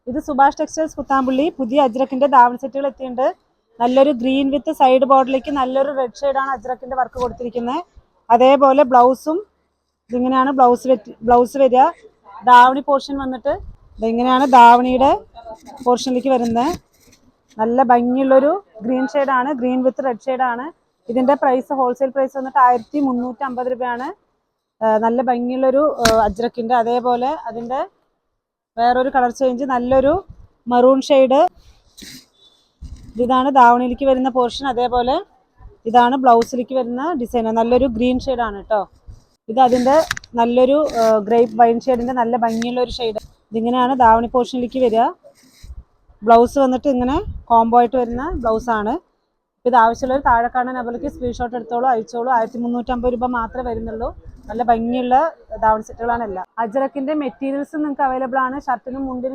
ഇത് സുഭാഷ് ടെക്സ്റ്റൈൽസ് കുത്താമ്പുള്ളി. പുതിയ അജ്രക്കിന്റെ ധാവണി സെറ്റുകൾ എത്തിയിട്ടുണ്ട്. നല്ലൊരു ഗ്രീൻ വിത്ത് സൈഡ് ബോർഡിലേക്ക് നല്ലൊരു റെഡ് ഷെയ്ഡാണ് അജ്രക്കിന്റെ വർക്ക് കൊടുത്തിരിക്കുന്നത്. അതേപോലെ ബ്ലൗസും ഇതിങ്ങനെയാണ് ബ്ലൗസ് വരിക. ധാവണി പോർഷൻ വന്നിട്ട് ഇതെങ്ങനെയാണ് ധാവണിയുടെ പോർഷനിലേക്ക് വരുന്നത്. നല്ല ഭംഗിയുള്ളൊരു ഗ്രീൻ ഷെയ്ഡാണ്, ഗ്രീൻ വിത്ത് റെഡ് ഷെയ്ഡാണ്. ഇതിന്റെ പ്രൈസ് ഹോൾസെയിൽ പ്രൈസ് വന്നിട്ട് 1350 രൂപയാണ്. നല്ല ഭംഗിയുള്ളൊരു അജ്രക്കിന്റെ. അതേപോലെ അതിന്റെ വേറൊരു കളർ ചേഞ്ച്, നല്ലൊരു മറൂൺ ഷെയ്ഡ്. ഇതാണ് ധാവണിയിലേക്ക് വരുന്ന പോർഷൻ. അതേപോലെ ഇതാണ് ബ്ലൗസിലേക്ക് വരുന്ന ഡിസൈൻ. നല്ലൊരു ഗ്രീൻ ഷെയ്ഡാണ് കേട്ടോ. ഇത് അതിന്റെ നല്ലൊരു ഗ്രേപ്പ് വൈൻ ഷെയ്ഡിന്റെ നല്ല ഭംഗിയുള്ള ഒരു ഷെയ്ഡ്. ഇതിങ്ങനെയാണ് ധാവണി പോർഷനിലേക്ക് വരിക. ബ്ലൗസ് വന്നിട്ട് ഇങ്ങനെ കോംബോ ആയിട്ട് വരുന്ന ബ്ലൗസാണ്. ഇത് ആവശ്യമുള്ളവർ താഴെ കാണാൻ നമ്പറിലേക്ക് സ്ക്രീൻഷോട്ട് എടുത്തോളൂ, അയച്ചോളൂ. 1350 രൂപ മാത്രമേ വരുന്നുള്ളൂ. നല്ല ഭംഗിയുള്ള ധാവണി സെറ്റുകളാണ് എല്ലാം. അജ്രക്കിന്റെ മെറ്റീരിയൽസ് നിങ്ങൾക്ക് അവൈലബിൾ ആണ്. ഷർട്ടിനും മുണ്ടിനും